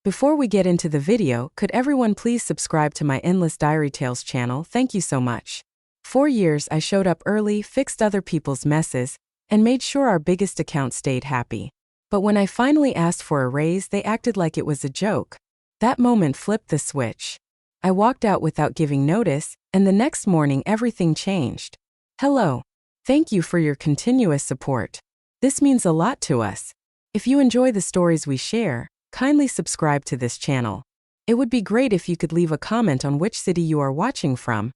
Before we get into the video, could everyone please subscribe to my Endless Diary Tales channel? Thank you so much. 4 years I showed up early, fixed other people's messes, and made sure our biggest account stayed happy. But when I finally asked for a raise, they acted like it was a joke. That moment flipped the switch. I walked out without giving notice, and the next morning everything changed. Hello. Thank you for your continuous support. This means a lot to us. If you enjoy the stories we share, kindly subscribe to this channel. It would be great if you could leave a comment on which city you are watching from.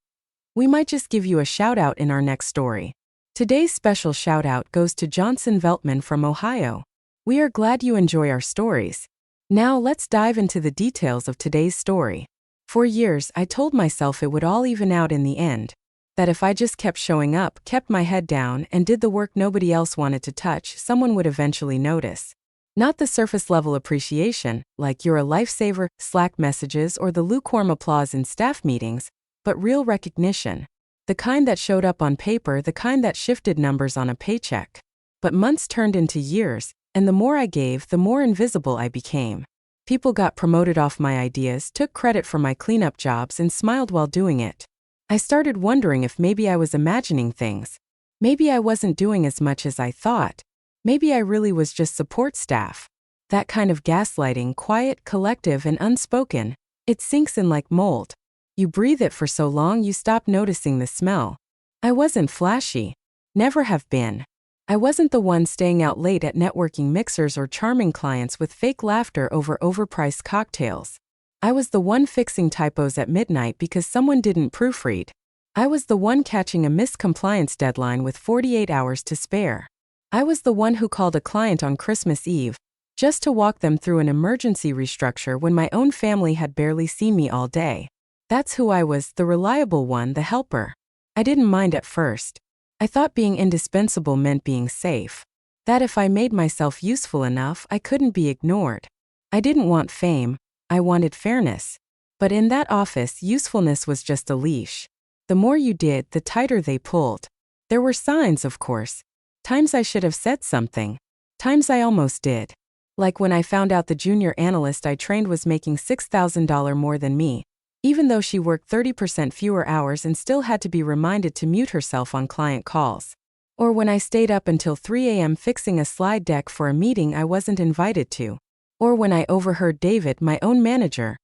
We might just give you a shout out in our next story. Today's special shout out goes to Johnson Veltman from Ohio. We are glad you enjoy our stories. Now let's dive into the details of today's story. For years, I told myself it would all even out in the end. That if I just kept showing up, kept my head down, and did the work nobody else wanted to touch, someone would eventually notice. Not the surface-level appreciation, like "you're a lifesaver," Slack messages, or the lukewarm applause in staff meetings, but real recognition. The kind that showed up on paper, the kind that shifted numbers on a paycheck. But months turned into years, and the more I gave, the more invisible I became. People got promoted off my ideas, took credit for my cleanup jobs, and smiled while doing it. I started wondering if maybe I was imagining things. Maybe I wasn't doing as much as I thought. Maybe I really was just support staff. That kind of gaslighting, quiet, collective, and unspoken, it sinks in like mold. You breathe it for so long you stop noticing the smell. I wasn't flashy. Never have been. I wasn't the one staying out late at networking mixers or charming clients with fake laughter over overpriced cocktails. I was the one fixing typos at midnight because someone didn't proofread. I was the one catching a missed compliance deadline with 48 hours to spare. I was the one who called a client on Christmas Eve, just to walk them through an emergency restructure when my own family had barely seen me all day. That's who I was, the reliable one, the helper. I didn't mind at first. I thought being indispensable meant being safe. That if I made myself useful enough, I couldn't be ignored. I didn't want fame, I wanted fairness. But in that office, usefulness was just a leash. The more you did, the tighter they pulled. There were signs, of course. Times I should have said something. Times I almost did. Like when I found out the junior analyst I trained was making $6,000 more than me, even though she worked 30% fewer hours and still had to be reminded to mute herself on client calls. Or when I stayed up until 3 a.m. fixing a slide deck for a meeting I wasn't invited to. Or when I overheard David, my own manager,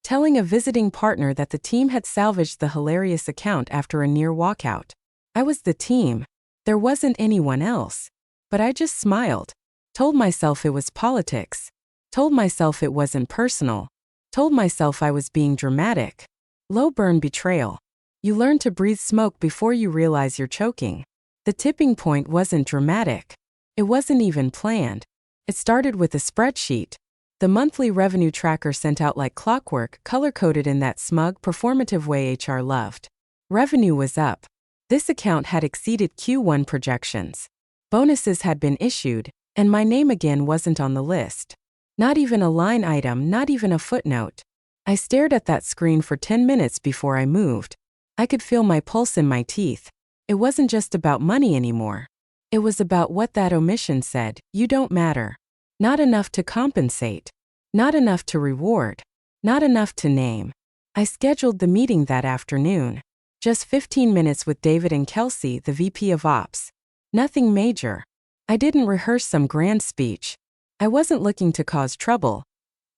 telling a visiting partner that the team had salvaged the hilarious account after a near walkout. I was the team. There wasn't anyone else. But I just smiled. Told myself it was politics. Told myself it wasn't personal. Told myself I was being dramatic. Low-burn betrayal. You learn to breathe smoke before you realize you're choking. The tipping point wasn't dramatic. It wasn't even planned. It started with a spreadsheet. The monthly revenue tracker sent out like clockwork, color-coded in that smug, performative way HR loved. Revenue was up. This account had exceeded Q1 projections. Bonuses had been issued, and my name again wasn't on the list. Not even a line item, not even a footnote. I stared at that screen for 10 minutes before I moved. I could feel my pulse in my teeth. It wasn't just about money anymore. It was about what that omission said: you don't matter. Not enough to compensate. Not enough to reward. Not enough to name. I scheduled the meeting that afternoon. Just 15 minutes with David and Kelsey, the VP of Ops. Nothing major. I didn't rehearse some grand speech. I wasn't looking to cause trouble.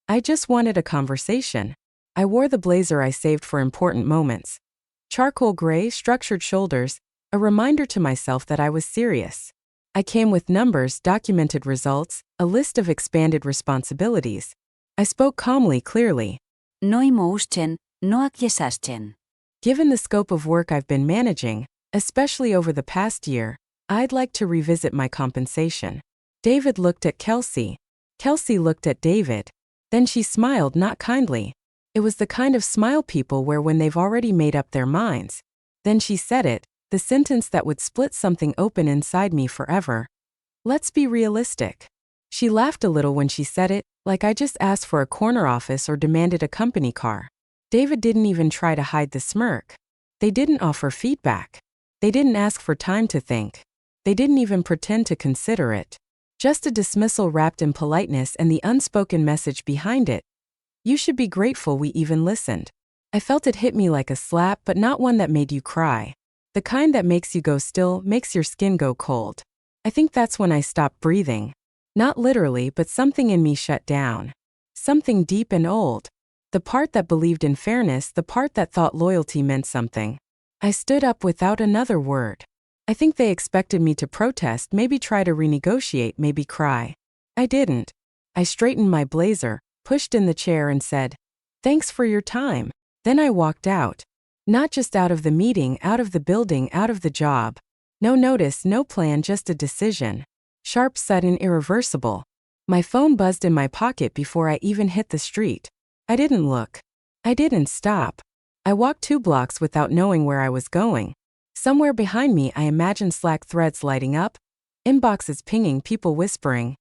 I just wanted a conversation. I wore the blazer I saved for important moments. Charcoal gray, structured shoulders, a reminder to myself that I was serious. I came with numbers, documented results, a list of expanded responsibilities. I spoke calmly, clearly. No emotion, no accusation. Given the scope of work I've been managing, especially over the past year, I'd like to revisit my compensation. David looked at Kelsey. Kelsey looked at David. Then she smiled, not kindly. It was the kind of smile people wear when they've already made up their minds. Then she said it, the sentence that would split something open inside me forever. Let's be realistic. She laughed a little when she said it, like I just asked for a corner office or demanded a company car. David didn't even try to hide the smirk. They didn't offer feedback. They didn't ask for time to think. They didn't even pretend to consider it. Just a dismissal wrapped in politeness and the unspoken message behind it. You should be grateful we even listened. I felt it hit me like a slap, but not one that made you cry. The kind that makes you go still, makes your skin go cold. I think that's when I stopped breathing. Not literally, but something in me shut down. Something deep and old. The part that believed in fairness, the part that thought loyalty meant something. I stood up without another word. I think they expected me to protest, maybe try to renegotiate, maybe cry. I didn't. I straightened my blazer, pushed in the chair and said, "Thanks for your time." Then I walked out. Not just out of the meeting, out of the building, out of the job. No notice, no plan, just a decision. Sharp, sudden, irreversible. My phone buzzed in my pocket before I even hit the street. I didn't look. I didn't stop. I walked 2 blocks without knowing where I was going. Somewhere behind me I imagined Slack threads lighting up, inboxes pinging, people whispering.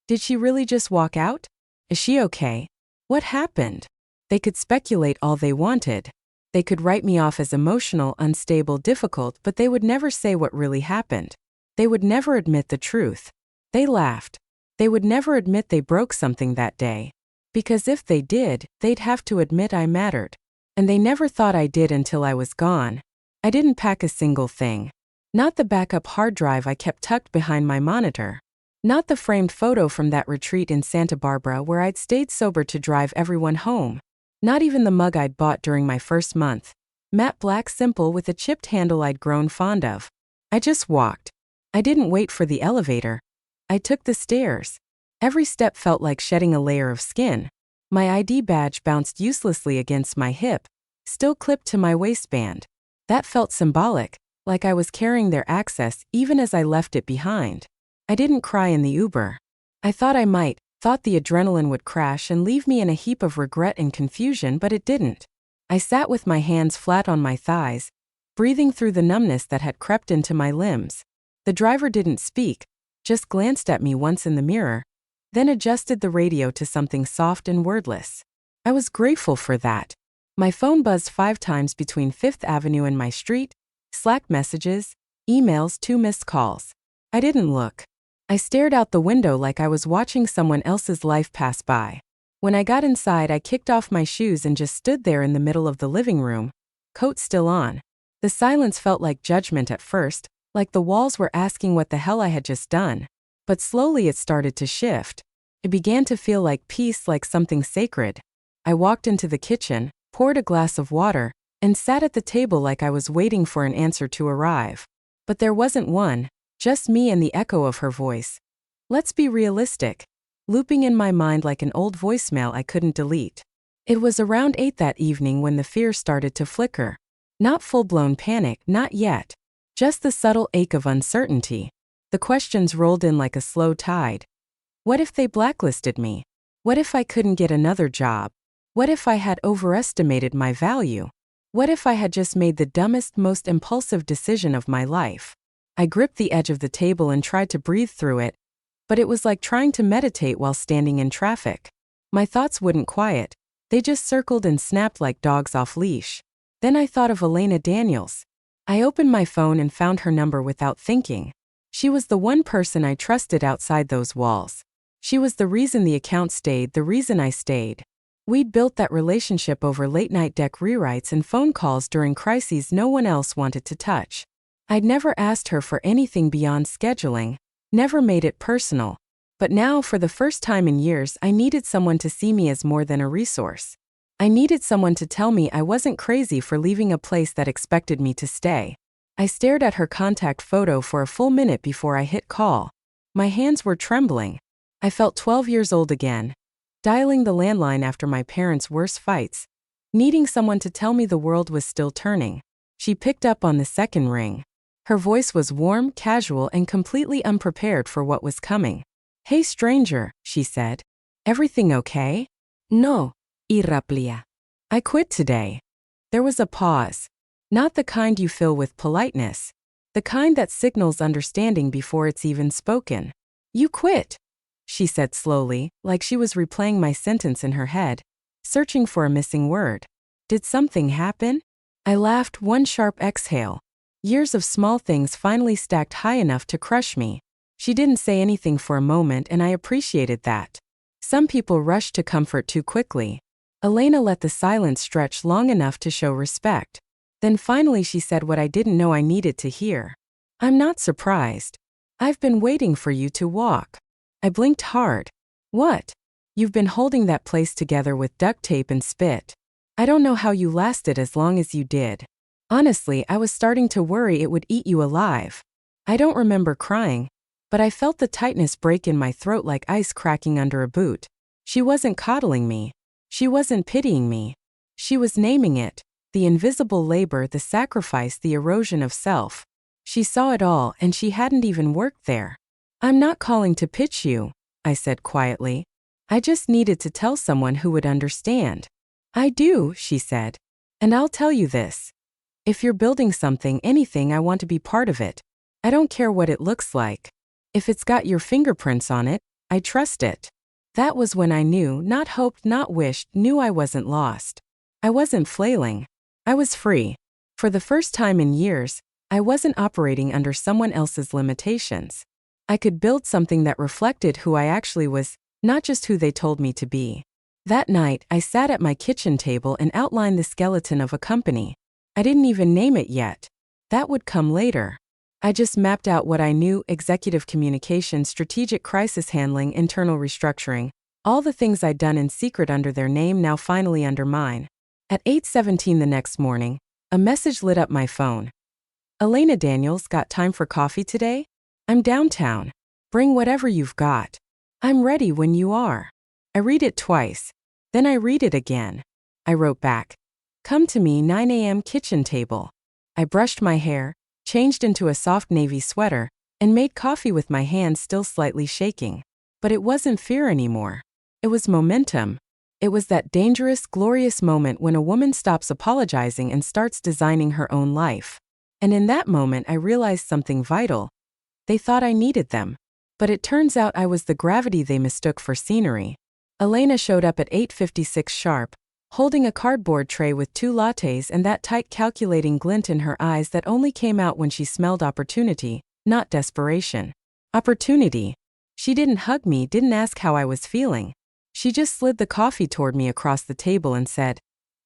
Did she really just walk out? Is she okay? What happened? They could speculate all they wanted. They could write me off as emotional, unstable, difficult, but they would never say what really happened. They would never admit the truth. They laughed. They would never admit they broke something that day. Because if they did, they'd have to admit I mattered. And they never thought I did until I was gone. I didn't pack a single thing. Not the backup hard drive I kept tucked behind my monitor. Not the framed photo from that retreat in Santa Barbara where I'd stayed sober to drive everyone home. Not even the mug I'd bought during my first month. Matte black, simple, with a chipped handle I'd grown fond of. I just walked. I didn't wait for the elevator. I took the stairs. Every step felt like shedding a layer of skin. My ID badge bounced uselessly against my hip, still clipped to my waistband. That felt symbolic, like I was carrying their access even as I left it behind. I didn't cry in the Uber. I thought I might, thought the adrenaline would crash and leave me in a heap of regret and confusion, but it didn't. I sat with my hands flat on my thighs, breathing through the numbness that had crept into my limbs. The driver didn't speak, just glanced at me once in the mirror, then adjusted the radio to something soft and wordless. I was grateful for that. My phone buzzed 5 times between 5th Avenue and my street, Slack messages, emails, 2 missed calls. I didn't look. I stared out the window like I was watching someone else's life pass by. When I got inside, I kicked off my shoes and just stood there in the middle of the living room, coat still on. The silence felt like judgment at first, like the walls were asking what the hell I had just done. But slowly it started to shift. It began to feel like peace, like something sacred. I walked into the kitchen, poured a glass of water, and sat at the table like I was waiting for an answer to arrive. But there wasn't one, just me and the echo of her voice. Let's be realistic. Looping in my mind like an old voicemail I couldn't delete. It was around 8 that evening when the fear started to flicker. Not full-blown panic, not yet. Just the subtle ache of uncertainty. The questions rolled in like a slow tide. What if they blacklisted me? What if I couldn't get another job? What if I had overestimated my value? What if I had just made the dumbest, most impulsive decision of my life? I gripped the edge of the table and tried to breathe through it, but it was like trying to meditate while standing in traffic. My thoughts wouldn't quiet. They just circled and snapped like dogs off leash. Then I thought of Elena Daniels. I opened my phone and found her number without thinking. She was the one person I trusted outside those walls. She was the reason the account stayed, the reason I stayed. We'd built that relationship over late-night deck rewrites and phone calls during crises no one else wanted to touch. I'd never asked her for anything beyond scheduling, never made it personal. But now, for the first time in years, I needed someone to see me as more than a resource. I needed someone to tell me I wasn't crazy for leaving a place that expected me to stay. I stared at her contact photo for a full minute before I hit call. My hands were trembling. I felt 12 years old again. Dialing the landline after my parents' worst fights. Needing someone to tell me the world was still turning. She picked up on the second ring. Her voice was warm, casual, and completely unprepared for what was coming. "Hey stranger," she said. "Everything okay?" "No, Iraplia. I quit today." There was a pause. Not the kind you fill with politeness. The kind that signals understanding before it's even spoken. "You quit," she said slowly, like she was replaying my sentence in her head, searching for a missing word. "Did something happen?" I laughed, one sharp exhale. Years of small things finally stacked high enough to crush me. She didn't say anything for a moment, and I appreciated that. Some people rush to comfort too quickly. Elena let the silence stretch long enough to show respect. Then finally she said what I didn't know I needed to hear. I'm not surprised. I've been waiting for you to walk. I blinked hard. What? You've been holding that place together with duct tape and spit. I don't know how you lasted as long as you did. Honestly, I was starting to worry it would eat you alive. I don't remember crying, but I felt the tightness break in my throat like ice cracking under a boot. She wasn't coddling me. She wasn't pitying me. She was naming it. The invisible labor, the sacrifice, the erosion of self. She saw it all, and she hadn't even worked there. I'm not calling to pitch you, I said quietly. I just needed to tell someone who would understand. I do, she said. And I'll tell you this. If you're building something, anything, I want to be part of it. I don't care what it looks like. If it's got your fingerprints on it, I trust it. That was when I knew, not hoped, not wished, knew I wasn't lost. I wasn't flailing. I was free. For the first time in years, I wasn't operating under someone else's limitations. I could build something that reflected who I actually was, not just who they told me to be. That night, I sat at my kitchen table and outlined the skeleton of a company. I didn't even name it yet. That would come later. I just mapped out what I knew: executive communication, strategic crisis handling, internal restructuring, all the things I'd done in secret under their name, now finally under mine. At 8:17 the next morning, a message lit up my phone. Elena Daniels, got time for coffee today? I'm downtown. Bring whatever you've got. I'm ready when you are. I read it twice. Then I read it again. I wrote back. Come to me 9 a.m. kitchen table. I brushed my hair, changed into a soft navy sweater, and made coffee with my hands still slightly shaking. But it wasn't fear anymore. It was momentum. It was that dangerous, glorious moment when a woman stops apologizing and starts designing her own life. And in that moment I realized something vital. They thought I needed them. But it turns out I was the gravity they mistook for scenery. Elena showed up at 8:56 sharp, holding a cardboard tray with 2 lattes and that tight calculating glint in her eyes that only came out when she smelled opportunity, not desperation. Opportunity. She didn't hug me, didn't ask how I was feeling. She just slid the coffee toward me across the table and said,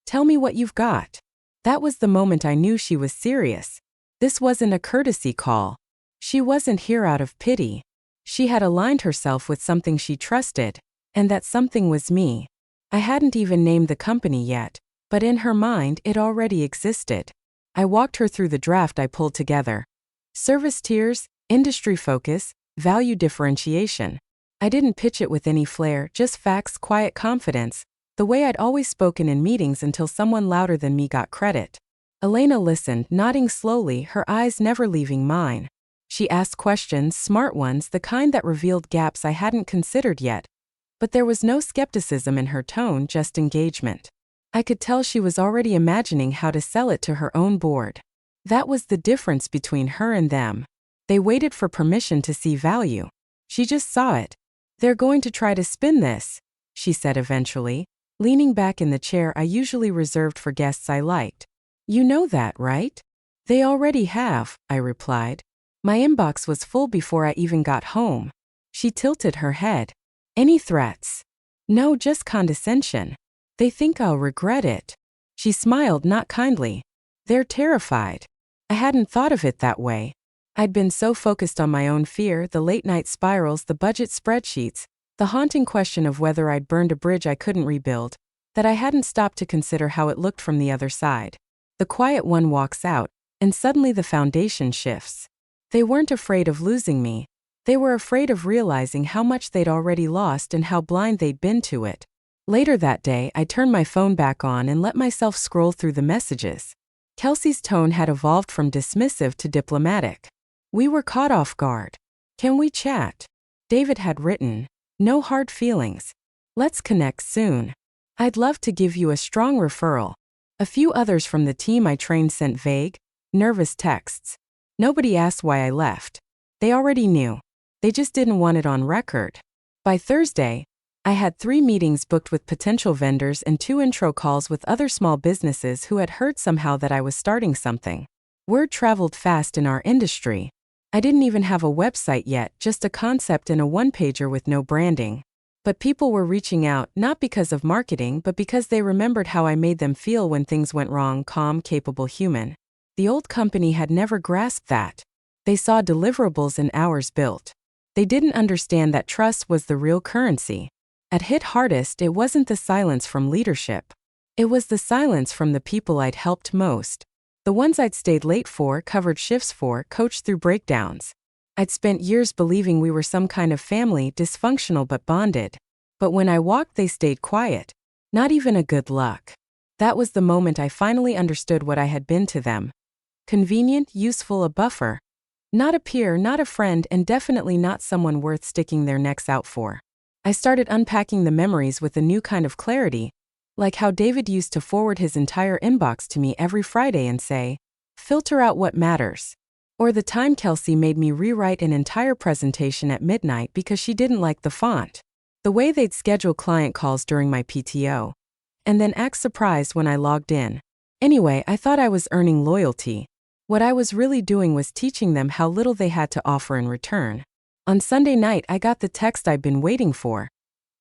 Tell me what you've got. That was the moment I knew she was serious. This wasn't a courtesy call. She wasn't here out of pity. She had aligned herself with something she trusted, and that something was me. I hadn't even named the company yet, but in her mind it already existed. I walked her through the draft I pulled together. Service tiers, industry focus, value differentiation. I didn't pitch it with any flair, just facts, quiet confidence, the way I'd always spoken in meetings until someone louder than me got credit. Elena listened, nodding slowly, her eyes never leaving mine. She asked questions, smart ones, the kind that revealed gaps I hadn't considered yet. But there was no skepticism in her tone, just engagement. I could tell she was already imagining how to sell it to her own board. That was the difference between her and them. They waited for permission to see value. She just saw it. They're going to try to spin this, she said eventually, leaning back in the chair I usually reserved for guests I liked. You know that, right? They already have, I replied. My inbox was full before I even got home. She tilted her head. Any threats? No, just condescension. They think I'll regret it. She smiled, not kindly. They're terrified. I hadn't thought of it that way. I'd been so focused on my own fear, the late-night spirals, the budget spreadsheets, the haunting question of whether I'd burned a bridge I couldn't rebuild, that I hadn't stopped to consider how it looked from the other side. The quiet one walks out, and suddenly the foundation shifts. They weren't afraid of losing me. They were afraid of realizing how much they'd already lost and how blind they'd been to it. Later that day, I turned my phone back on and let myself scroll through the messages. Kelsey's tone had evolved from dismissive to diplomatic. We were caught off guard. Can we chat? David had written, no hard feelings. Let's connect soon. I'd love to give you a strong referral. A few others from the team I trained sent vague, nervous texts. Nobody asked why I left. They already knew. They just didn't want it on record. By Thursday, I had 3 meetings booked with potential vendors and 2 intro calls with other small businesses who had heard somehow that I was starting something. Word traveled fast in our industry. I didn't even have a website yet, just a concept and a one-pager with no branding. But people were reaching out not because of marketing but because they remembered how I made them feel when things went wrong, calm, capable human. The old company had never grasped that. They saw deliverables and hours built. They didn't understand that trust was the real currency. At hit hardest, it wasn't the silence from leadership. It was the silence from the people I'd helped most. The ones I'd stayed late for, covered shifts for, coached through breakdowns. I'd spent years believing we were some kind of family, dysfunctional but bonded. But when I walked, they stayed quiet. Not even a good luck. That was the moment I finally understood what I had been to them. Convenient, useful, a buffer. Not a peer, not a friend, and definitely not someone worth sticking their necks out for. I started unpacking the memories with a new kind of clarity, like how David used to forward his entire inbox to me every Friday and say, "Filter out what matters." Or the time Kelsey made me rewrite an entire presentation at midnight because she didn't like the font. The way they'd schedule client calls during my PTO. And then act surprised when I logged in. Anyway, I thought I was earning loyalty. What I was really doing was teaching them how little they had to offer in return. On Sunday night, I got the text I'd been waiting for.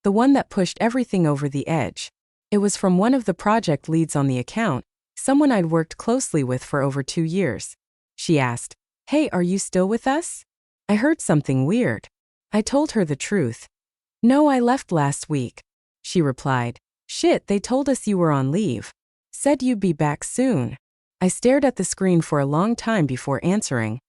The one that pushed everything over the edge. It was from one of the project leads on the account, someone I'd worked closely with for over 2 years. She asked, "Hey, are you still with us?" I heard something weird. I told her the truth. "No, I left last week." She replied, "Shit, they told us you were on leave. Said you'd be back soon." I stared at the screen for a long time before answering.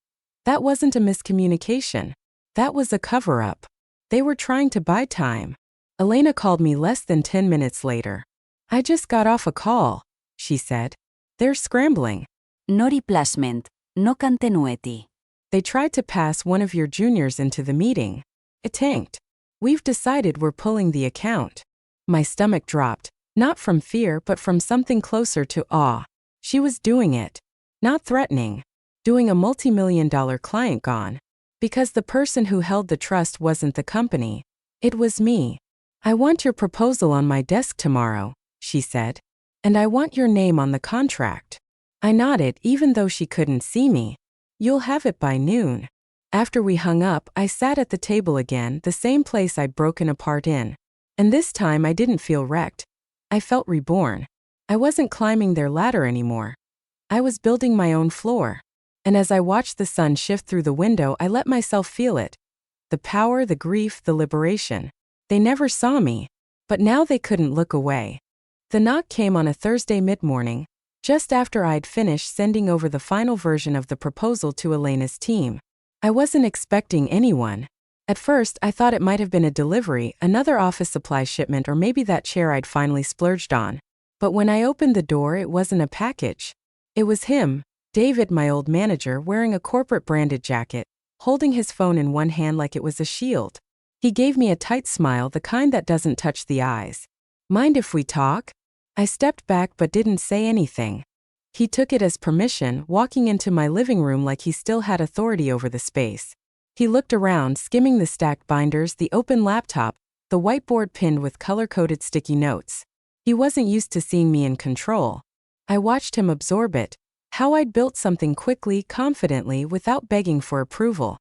That wasn't a miscommunication. That was a cover-up. They were trying to buy time. Elena called me less than 10 minutes later. "I just got off a call," she said. "They're scrambling." No replacement, no continuity. "They tried to pass one of your juniors into the meeting. It tanked. We've decided we're pulling the account." My stomach dropped, not from fear but from something closer to awe. She was doing it. Not threatening. Doing a multi-million-dollar client gone. Because the person who held the trust wasn't the company. It was me. "I want your proposal on my desk tomorrow," she said. "And I want your name on the contract." I nodded even though she couldn't see me. "You'll have it by noon." After we hung up, I sat at the table again, the same place I'd broken apart in. And this time I didn't feel wrecked. I felt reborn. I wasn't climbing their ladder anymore. I was building my own floor. And as I watched the sun shift through the window, I let myself feel it. The power, the grief, the liberation. They never saw me. But now they couldn't look away. The knock came on a Thursday mid-morning, just after I'd finished sending over the final version of the proposal to Elena's team. I wasn't expecting anyone. At first, I thought it might have been a delivery, another office supply shipment, or maybe that chair I'd finally splurged on. But when I opened the door, it wasn't a package. It was him, David, my old manager, wearing a corporate branded jacket, holding his phone in one hand like it was a shield. He gave me a tight smile, the kind that doesn't touch the eyes. "Mind if we talk?" I stepped back but didn't say anything. He took it as permission, walking into my living room like he still had authority over the space. He looked around, skimming the stacked binders, the open laptop, the whiteboard pinned with color-coded sticky notes. He wasn't used to seeing me in control. I watched him absorb it. How I'd built something quickly, confidently, without begging for approval.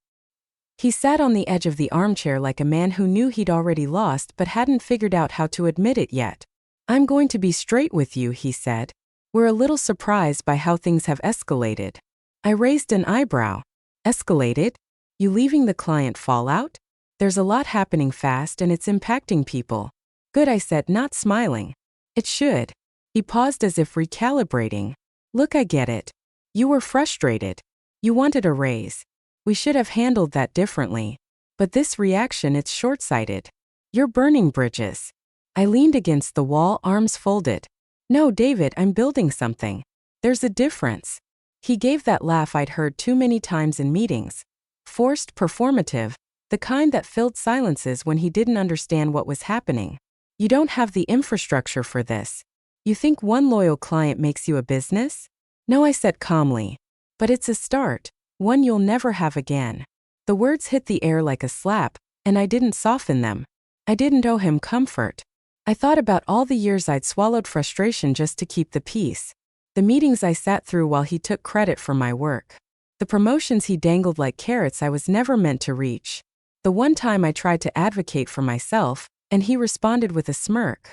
He sat on the edge of the armchair like a man who knew he'd already lost but hadn't figured out how to admit it yet. "I'm going to be straight with you," he said. "We're a little surprised by how things have escalated." I raised an eyebrow. "Escalated? You leaving the client fallout? There's a lot happening fast and it's impacting people." "Good," I said, not smiling. "It should." He paused as if recalibrating. "Look, I get it. You were frustrated. You wanted a raise. We should have handled that differently. But this reaction, it's short-sighted. You're burning bridges." I leaned against the wall, arms folded. "No, David, I'm building something. There's a difference." He gave that laugh I'd heard too many times in meetings. Forced, performative, the kind that filled silences when he didn't understand what was happening. "You don't have the infrastructure for this. You think one loyal client makes you a business?" "No," I said calmly. "But it's a start, one you'll never have again." The words hit the air like a slap, and I didn't soften them. I didn't owe him comfort. I thought about all the years I'd swallowed frustration just to keep the peace. The meetings I sat through while he took credit for my work. The promotions he dangled like carrots I was never meant to reach. The one time I tried to advocate for myself, And he responded with a smirk.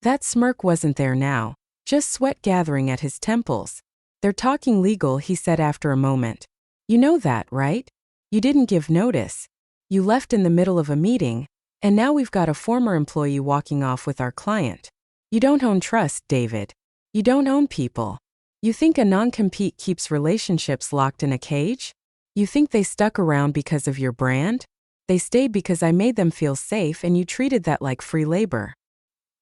That smirk wasn't there now, just sweat gathering at his temples. They're talking legal, he said after a moment. You know that, right? You didn't give notice. You left in the middle of a meeting, and now we've got a former employee walking off with our client. You don't own trust, David. You don't own people. You think a non-compete keeps relationships locked in a cage? You think they stuck around because of your brand? They stayed because I made them feel safe and you treated that like free labor.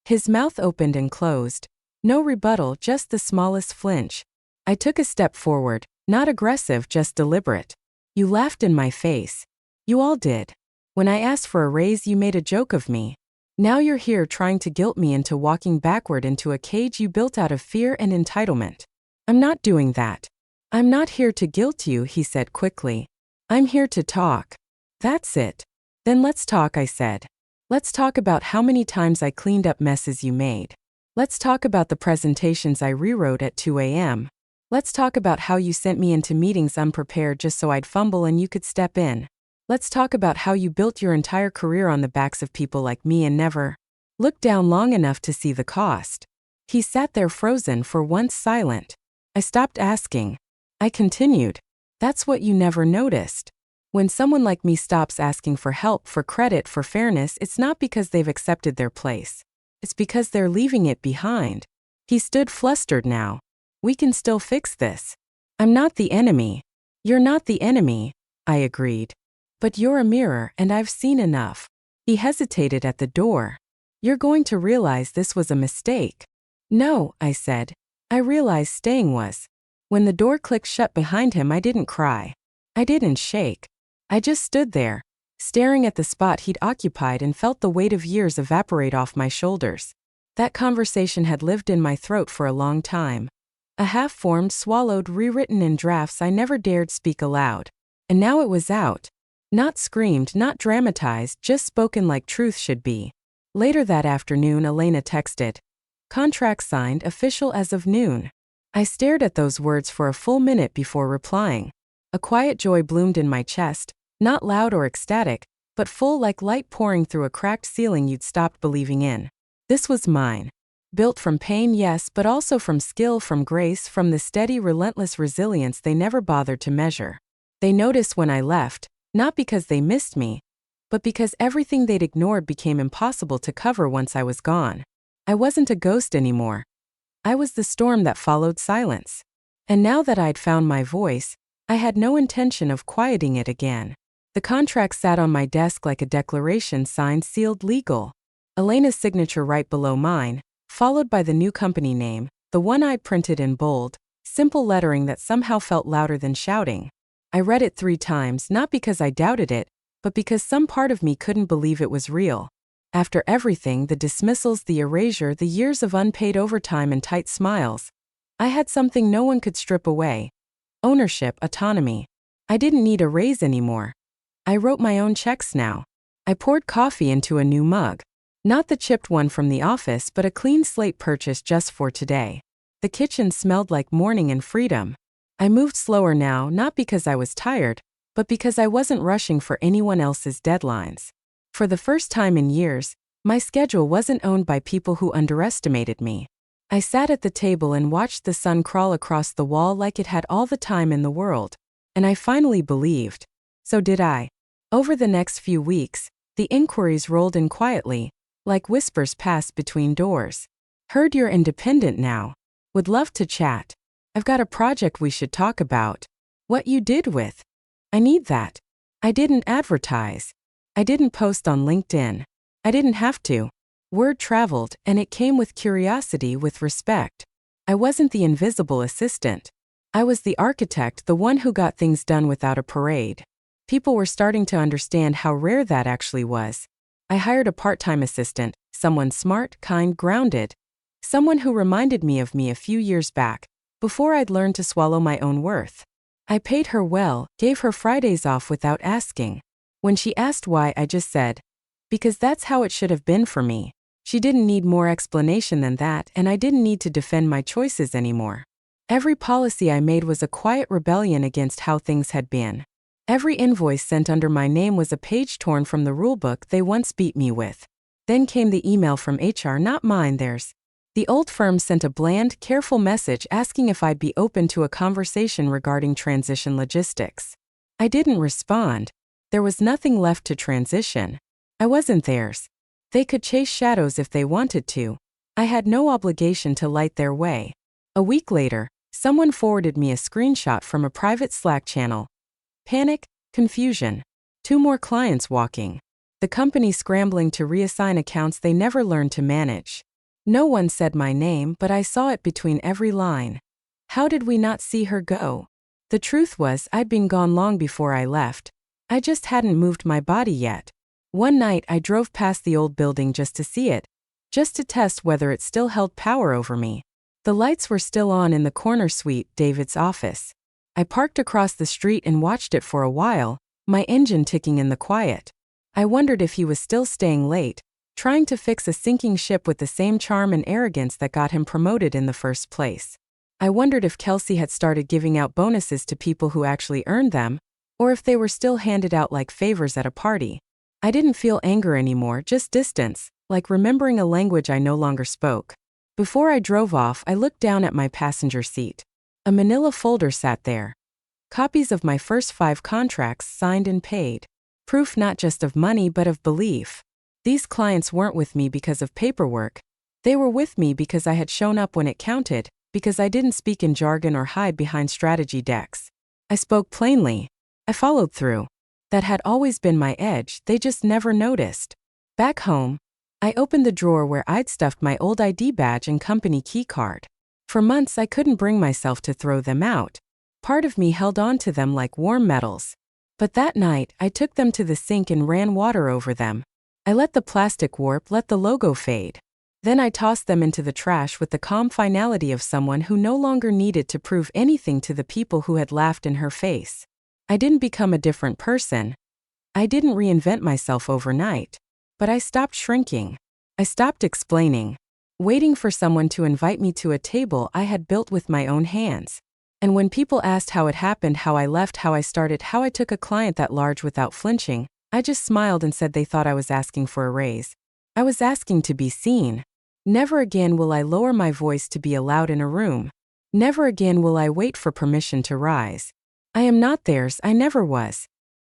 His mouth opened and closed. No rebuttal, just the smallest flinch. I took a step forward, not aggressive, just deliberate. You laughed in my face. You all did. When I asked for a raise, you made a joke of me. Now you're here trying to guilt me into walking backward into a cage you built out of fear and entitlement. I'm not doing that. I'm not here to guilt you, he said quickly. I'm here to talk. That's it. Then let's talk, I said. Let's talk about how many times I cleaned up messes you made. Let's talk about the presentations I rewrote at 2 a.m. Let's talk about how you sent me into meetings unprepared just so I'd fumble and you could step in. Let's talk about how you built your entire career on the backs of people like me and never looked down long enough to see the cost. He sat there frozen, for once silent. I stopped asking. I continued. That's what you never noticed. When someone like me stops asking for help, for credit, for fairness, it's not because they've accepted their place. It's because they're leaving it behind. He stood flustered now. We can still fix this. I'm not the enemy. You're not the enemy, I agreed. But you're a mirror and I've seen enough. He hesitated at the door. You're going to realize this was a mistake. No, I said. I realized staying was. When the door clicked shut behind him, I didn't cry. I didn't shake. I just stood there, staring at the spot he'd occupied and felt the weight of years evaporate off my shoulders. That conversation had lived in my throat for a long time. A half-formed, swallowed, rewritten in drafts I never dared speak aloud. And now it was out. Not screamed, not dramatized, just spoken like truth should be. Later that afternoon, Elena texted. Contract signed, official as of noon. I stared at those words for a full minute before replying. A quiet joy bloomed in my chest, not loud or ecstatic, but full like light pouring through a cracked ceiling you'd stopped believing in. This was mine. Built from pain, yes, but also from skill, from grace, from the steady, relentless resilience they never bothered to measure. They noticed when I left, not because they missed me, but because everything they'd ignored became impossible to cover once I was gone. I wasn't a ghost anymore. I was the storm that followed silence. And now that I'd found my voice, I had no intention of quieting it again. The contract sat on my desk like a declaration signed, sealed, legal. Elena's signature right below mine, followed by the new company name, the one I'd printed in bold, simple lettering that somehow felt louder than shouting. I read it 3 times, not because I doubted it, but because some part of me couldn't believe it was real. After everything, the dismissals, the erasure, the years of unpaid overtime and tight smiles, I had something no one could strip away. Ownership, autonomy. I didn't need a raise anymore. I wrote my own checks now. I poured coffee into a new mug. Not the chipped one from the office, but a clean slate purchased just for today. The kitchen smelled like morning and freedom. I moved slower now, not because I was tired, but because I wasn't rushing for anyone else's deadlines. For the first time in years, my schedule wasn't owned by people who underestimated me. I sat at the table and watched the sun crawl across the wall like it had all the time in the world. And I finally believed. So did I. Over the next few weeks, the inquiries rolled in quietly, like whispers passed between doors. Heard you're independent now. Would love to chat. I've got a project we should talk about. What you did with. I need that. I didn't advertise. I didn't post on LinkedIn. I didn't have to. Word traveled, and it came with curiosity, with respect. I wasn't the invisible assistant. I was the architect, the one who got things done without a parade. People were starting to understand how rare that actually was. I hired a part-time assistant, someone smart, kind, grounded. Someone who reminded me of me a few years back, before I'd learned to swallow my own worth. I paid her well, gave her Fridays off without asking. When she asked why, I just said, because that's how it should have been for me. She didn't need more explanation than that, and I didn't need to defend my choices anymore. Every policy I made was a quiet rebellion against how things had been. Every invoice sent under my name was a page torn from the rulebook they once beat me with. Then came the email from HR, not mine, theirs. The old firm sent a bland, careful message asking if I'd be open to a conversation regarding transition logistics. I didn't respond. There was nothing left to transition. I wasn't theirs. They could chase shadows if they wanted to. I had no obligation to light their way. A week later, someone forwarded me a screenshot from a private Slack channel. Panic, confusion. 2 more clients walking. The company scrambling to reassign accounts they never learned to manage. No one said my name, but I saw it between every line. How did we not see her go? The truth was, I'd been gone long before I left. I just hadn't moved my body yet. One night I drove past the old building just to see it, just to test whether it still held power over me. The lights were still on in the corner suite, David's office. I parked across the street and watched it for a while, my engine ticking in the quiet. I wondered if he was still staying late, trying to fix a sinking ship with the same charm and arrogance that got him promoted in the first place. I wondered if Kelsey had started giving out bonuses to people who actually earned them, or if they were still handed out like favors at a party. I didn't feel anger anymore, just distance, like remembering a language I no longer spoke. Before I drove off, I looked down at my passenger seat. A manila folder sat there. Copies of my first 5 contracts signed and paid. Proof not just of money but of belief. These clients weren't with me because of paperwork. They were with me because I had shown up when it counted, because I didn't speak in jargon or hide behind strategy decks. I spoke plainly. I followed through. That had always been my edge, they just never noticed. Back home, I opened the drawer where I'd stuffed my old ID badge and company key card. For months I couldn't bring myself to throw them out. Part of me held on to them like warm metals. But that night, I took them to the sink and ran water over them. I let the plastic warp, let the logo fade. Then I tossed them into the trash with the calm finality of someone who no longer needed to prove anything to the people who had laughed in her face. I didn't become a different person. I didn't reinvent myself overnight. But I stopped shrinking. I stopped explaining. Waiting for someone to invite me to a table I had built with my own hands. And when people asked how it happened, how I left, how I started, how I took a client that large without flinching, I just smiled and said they thought I was asking for a raise. I was asking to be seen. Never again will I lower my voice to be allowed in a room. Never again will I wait for permission to rise. I am not theirs, I never was.